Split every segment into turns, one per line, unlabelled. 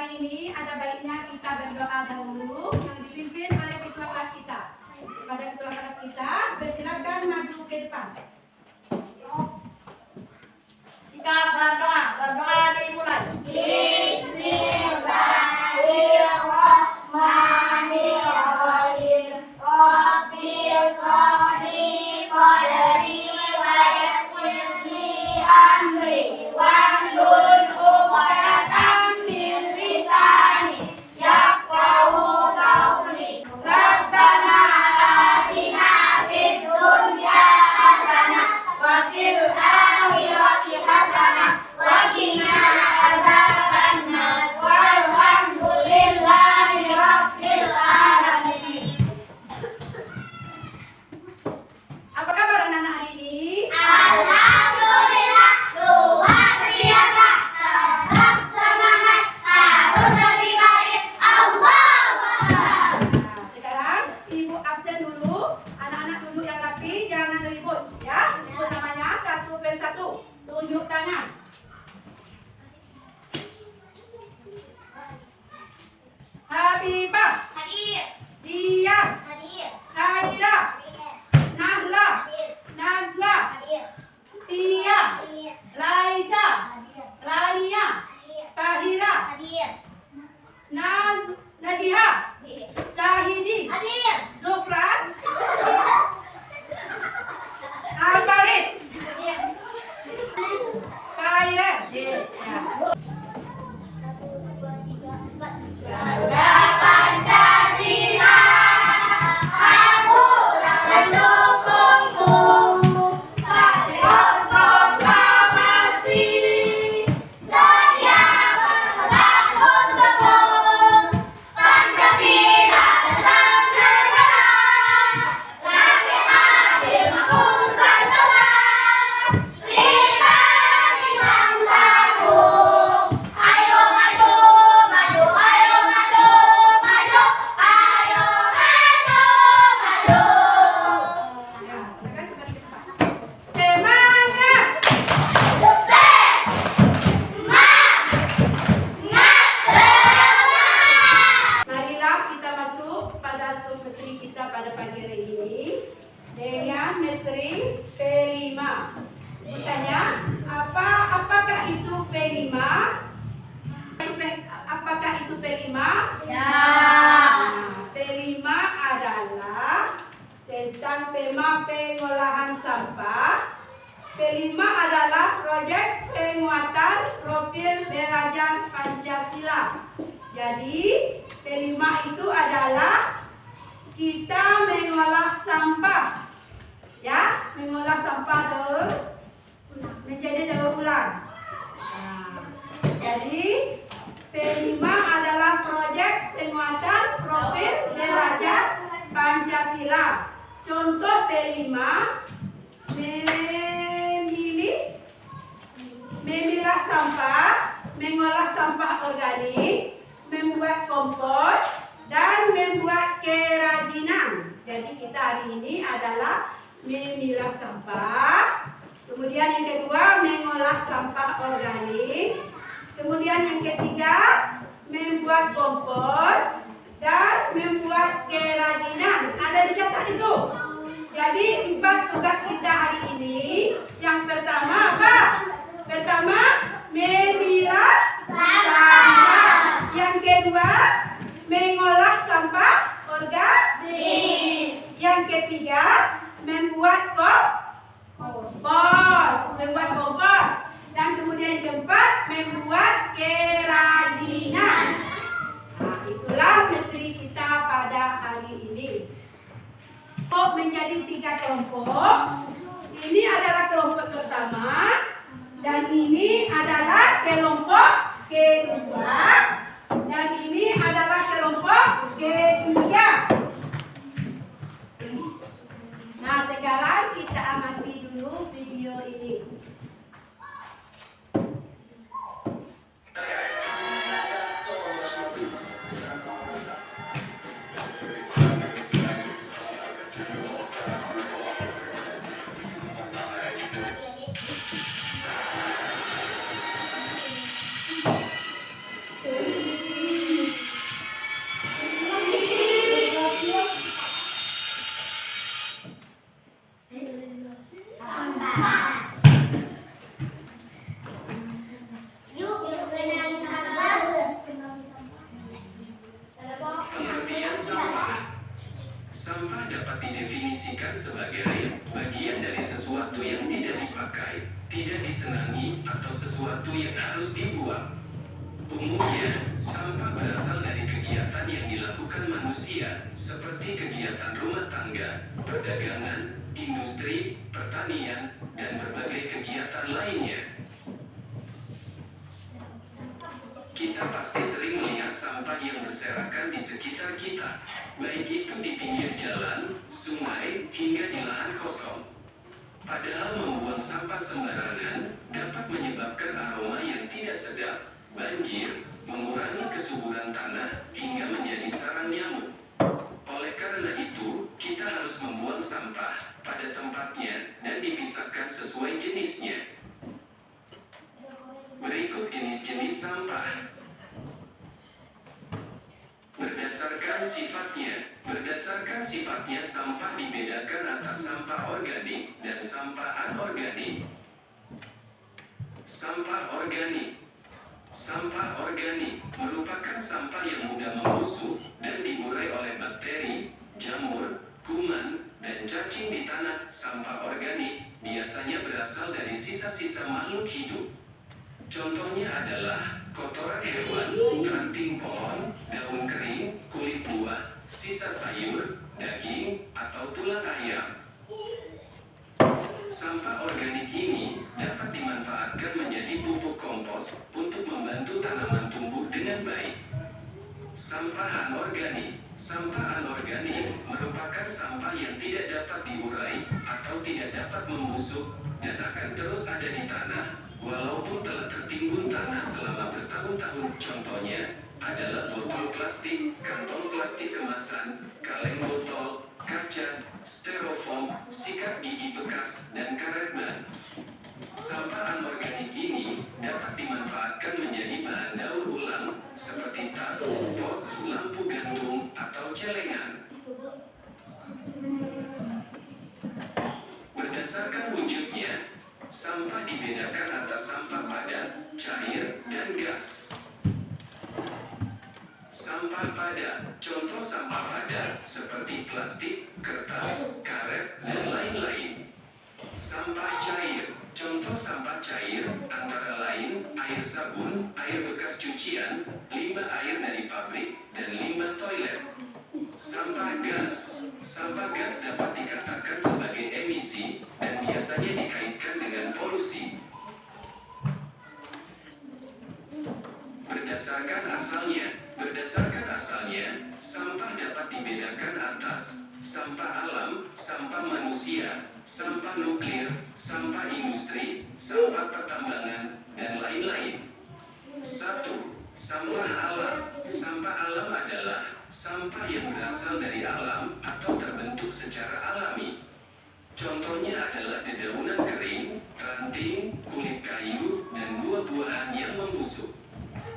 hari ini ada baiknya kita berdoa dahulu yang dipimpin oleh ketua kelas kita. Kepada ketua kelas kita, bersilakan maju ke depan.
Sikap berdoa, berdoa dimulai.
Bismillahirrahmanirrahim. Rabbil sholli sadri wa yassir li amri wahlul 'uqdatam min lisani yafqahu qawli. Rabbana atina fid dunya hasanah wa fil akhirati hasanah wa qina adzabannar. Walhamdulillahi rabbil alamin.
Apa kabar anak-anak hari ini?
Alhamdulillah, luar biasa. Tetap semangat, harus lebih baik. Allahu Akbar.
Nah, sekarang ibu absen dulu. Anak-anak duduk yang rapi, jangan ribut ya. Sebut namanya satu per satu. Tunjuk tangan. Habibah,
Hadir,
Dian,
hadir,
Khaira,
hadir,
Nahla,
hadir,
Nazwa,
hadir,
Tia,
hadir,
Raisa,
hadir,
Rania,
hadir,
Tahira,
hadir,
Najiha, Sahidi,
hadir,
Zufran, Albarit, Kairen.
Satu, dua, tiga, empat. Bangga Pancasila, akulah pendukungmu. Patriot proklamasi, sedia berkorban untukmu. Pancasila tetap negara, rakyat adil mampu sentosa. Kita di bangsaku, ayo maju, maju, ayo maju, maju, ayo maju, maju.
Ya, silakan kembali ke tempat. Semangat! Marilah kita masuk pada materi kita pada pagi hari ini dengan materi P5. Bertanya, apakah itu P5? Apakah itu P5?
Ya.
Nah, P5 adalah tentang tema pengolahan sampah. P5 adalah proyek penguatan profil belajar Pancasila. Jadi, P5 itu adalah kita mengolah sampah. Ya, mengolah sampah menjadi daur ulang. Nah, jadi P5 adalah proyek penguatan profil belajar Pancasila. Contoh P5 memilah sampah, mengolah sampah organik, membuat kompos, dan membuat kerajinan. Jadi kita hari ini adalah memilah sampah. Kemudian yang kedua, mengolah sampah organik. Kemudian yang ketiga, membuat kompos dan membuat kerajinan. Ada dicatat itu. Jadi 4 tugas kita hari ini. Yang pertama apa? Pertama, memilah sampah. Yang kedua, mengolah sampah organik. Yang ketiga, membuat kompos. Dan kemudian yang keempat, membuat kerajinan. Nah, itulah materi kita pada hari ini. Menjadi 3 kelompok. Ini adalah kelompok pertama dan ini adalah kelompok kedua dan ini adalah kelompok ketiga. Nah, sekarang kita amati dulu video ini.
dapat didefinisikan sebagai bagian dari sesuatu yang tidak dipakai, tidak disenangi, atau sesuatu yang harus dibuang. Umumnya, sampah berasal dari kegiatan yang dilakukan manusia, seperti kegiatan rumah tangga, perdagangan, industri, pertanian, dan berbagai kegiatan lainnya. Kita pasti sering melihat sampah yang berserakan di sekitar kita, baik itu di pinggir jalan, sungai, hingga di lahan kosong. Padahal membuang sampah sembarangan dapat menyebabkan aroma yang tidak sedap, banjir, mengurangi kesuburan tanah, hingga menjadi sarang nyamuk. Oleh karena itu, kita harus membuang sampah pada tempatnya dan dipisahkan sesuai jenisnya. Berikut jenis-jenis sampah. Berdasarkan sifatnya sampah dibedakan atas sampah organik dan sampah anorganik. Sampah organik. Sampah organik merupakan sampah yang mudah membusuk dan diurai oleh bakteri, jamur, kuman, dan cacing di tanah. Sampah organik biasanya berasal dari sisa-sisa makhluk hidup. Contohnya adalah kotoran hewan, ranting pohon, daun kering, kulit buah, sisa sayur, daging, atau tulang ayam. Sampah organik ini dapat dimanfaatkan menjadi pupuk kompos untuk membantu tanaman tumbuh dengan baik. Sampah anorganik. Sampah anorganik merupakan sampah yang tidak dapat diurai atau tidak dapat membusuk dan akan terus ada di tanah walaupun telah tertimbun tanah selama bertahun-tahun. Contohnya adalah botol plastik, kantong plastik kemasan, kaleng botol, kaca, styrofoam, sikat gigi bekas, dan karet ban. Sampah anorganik ini dapat dimanfaatkan menjadi bahan daur ulang seperti tas, pot, lampu gantung, atau celengan. Berdasarkan wujudnya, sampah dibedakan atas sampah padat, cair, dan gas. Sampah padat. Contoh sampah padat seperti plastik, kertas, karet, dan lain-lain. Sampah cair. Contoh sampah cair antara lain air sabun, air bekas cucian, limbah air dari pabrik, dan limbah toilet. Sampah gas. Sampah gas dapat dikatakan sebagai emisi dan biasanya dikaitkan dengan polusi. Berdasarkan asalnya, sampah dapat dibedakan atas sampah alam, sampah manusia, sampah nuklir, sampah industri, sampah pertambangan, dan lain-lain. 1. Sampah alam. Sampah alam adalah sampah yang berasal dari alam atau terbentuk secara alami. Contohnya adalah dedaunan kering, ranting, kulit kayu, dan buah-buahan yang membusuk.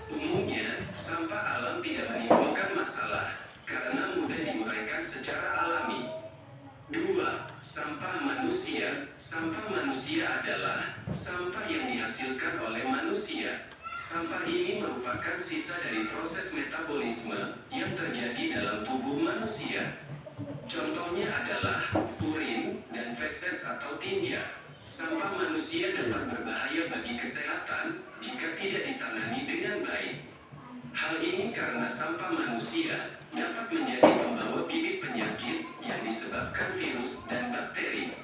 Umumnya, sampah alam tidak menimbulkan masalah karena mudah diuraikan secara alami. 2. Sampah manusia. Sampah manusia adalah sampah yang dihasilkan oleh manusia. Sampah ini merupakan sisa dari proses metabolisme yang terjadi dalam tubuh manusia. Contohnya adalah urin dan feses atau tinja. Sampah manusia dapat berbahaya bagi kesehatan jika tidak ditangani dengan baik. Hal ini karena sampah manusia dapat menjadi pembawa bibit penyakit yang disebabkan virus dan bakteri.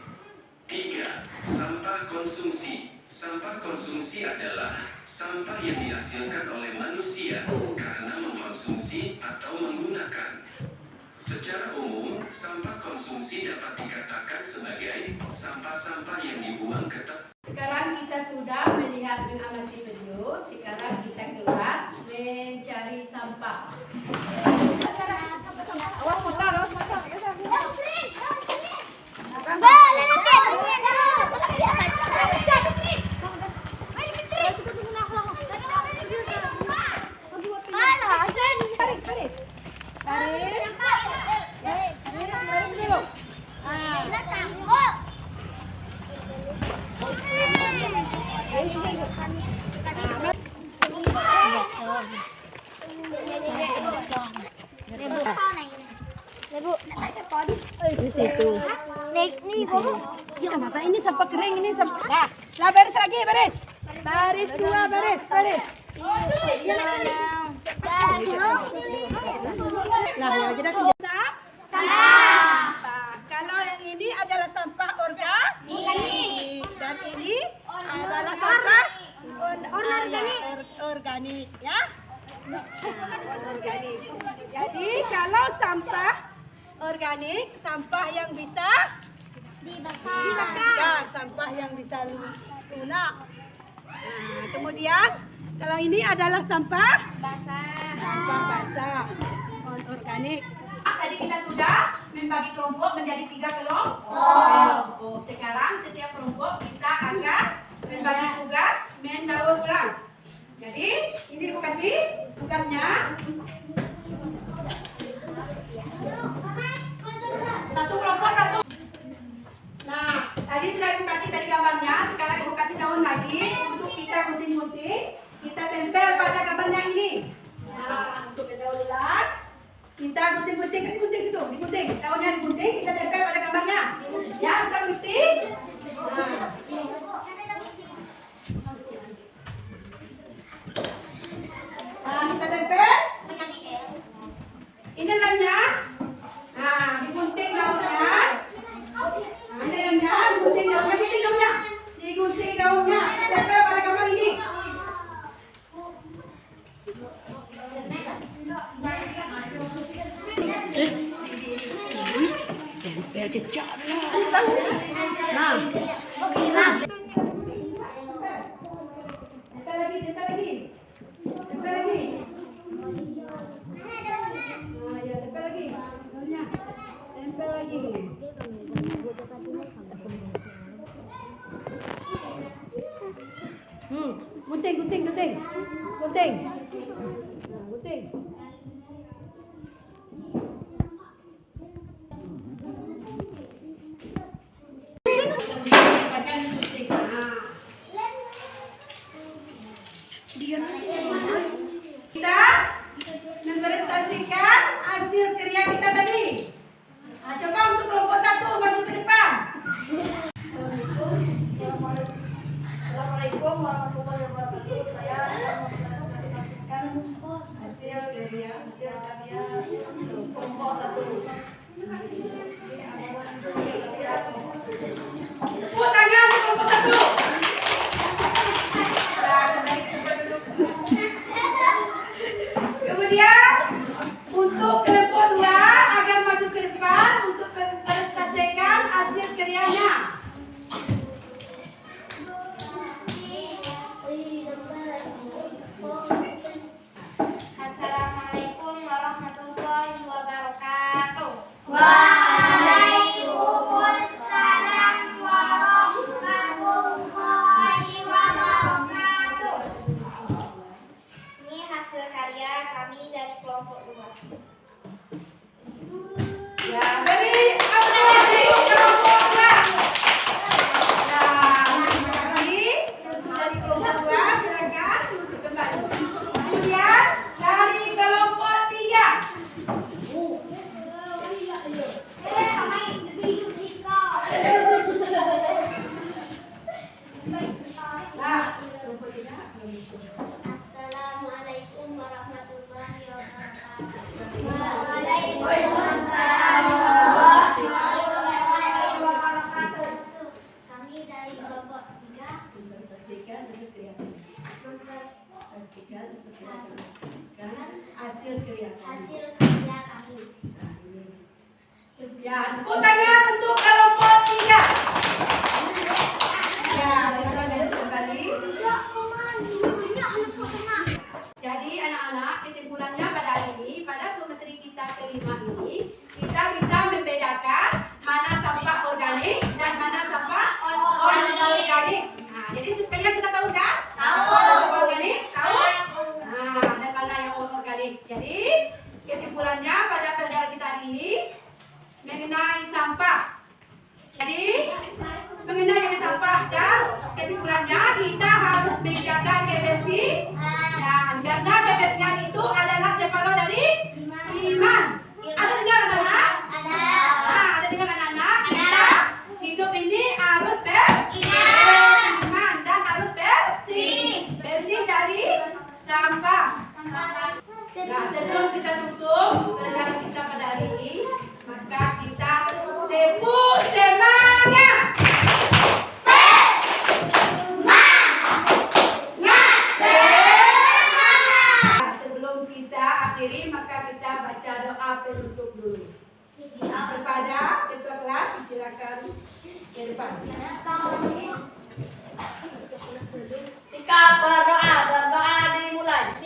3. Sampah konsumsi. Sampah konsumsi adalah sampah yang dihasilkan oleh manusia karena mengkonsumsi atau menggunakan. Secara umum, sampah konsumsi dapat dikatakan sebagai sampah-sampah yang dibuang ke tempat.
Sekarang kita sudah melihat mengamati video. Sekarang kita keluar mencari sampah.
Awas motor.
Di situ.
Nih, Bu.
Ya, mata ini sampai kering, ini sampai. Nah, baris lagi, baris. Baris dua, baris. Nah, ya, jadi sampah. Kalau yang ini adalah sampah organik dan ini adalah sampah organik, ya. Organik. Jadi kalau sampah organik, sampah yang bisa dibakar. Ya, sampah yang bisa lunak. Nah, kemudian kalau ini adalah sampah basah, organik. Tadi kita sudah membagi kelompok menjadi 3 kelompok. Sekarang setiap kelompok kita akan membagi tugas mendaur ulang. Jadi ini aku kasih tugasnya. Satu kelompok satu. Nah, tadi sudah ibu kasih tadi gambarnya. Sekarang ibu kasih daun lagi untuk kita gunting-gunting. Kita tempel pada gambarnya ini. Nah, untuk mendaur ulang, kita gunting-gunting, kasih gunting situ, digunting. Daunnya digunting, kita tempel pada gambarnya. Ya, bisa gunting. Nah, kita tempel. Ini lemnya. Nah, digunting daunnya. Nah, ini lemnya, digunting daunnya, digunting daunnya. Kita tempel pada gambar ini. Gunting. Kita mempresentasikan hasil kerja kita tadi. Nah, coba untuk kelompok 1 maju ke depan.
Assalamualaikum warahmatullahi wabarakatuh. Saya mempresentasikan hasil karya kelompok 1.
Tepuk tangan untuk kelompok 1. Kemudian untuk kelompok 2 agar maju ke depan untuk mempresentasikan hasil karyanya.
Assalamualaikum warahmatullahi wabarakatuh. Waalaikumsalam warahmatullahi wabarakatuh. Ini hasil karya kami dari kelompok 2.
Ya, beri apresiasi untuk kelompok 2. Nah, terima kasih. Untuk dari kelompok 2 silakan duduk kembali. Kemudian dari kelompok 3. Nah, kelompok 3.
Assalamualaikum warahmatullahi wabarakatuh.
Waalaikumsalam
warahmatullahi wabarakatuh. Kami dari kelompok 3
hasil kerja
hasil kerja kami.
Ya, tepuk tangan untuk kelompok 3. Ya, silakan duduk kembali. Jadi anak-anak, kesimpulannya pada hari ini, pada geometri kita kelima ini, kita bisa membedakan mana sampah organik dan mana sampah non-organik. Nah, jadi kalian sudah tahu kan?
Tahu.
Mana sampah organik? Tahu? Nah, dan mana yang non-organik. Jadi kesimpulannya pada pelajaran kita hari ini mengenai sampah. Jadi mengenai sampah dan kesimpulannya kita harus menjaga kebersihan karena kebersihan itu adalah separuh dari iman. Ada dengar anak-anak? Nah, sebelum kita tutup pelajaran kita pada hari ini, maka kita tepuk semangat. Nah, sebelum kita akhiri, maka kita baca doa penutup dulu. Kepada ketua kelas, silakan ke depan.
Sikap berdoa dimulai.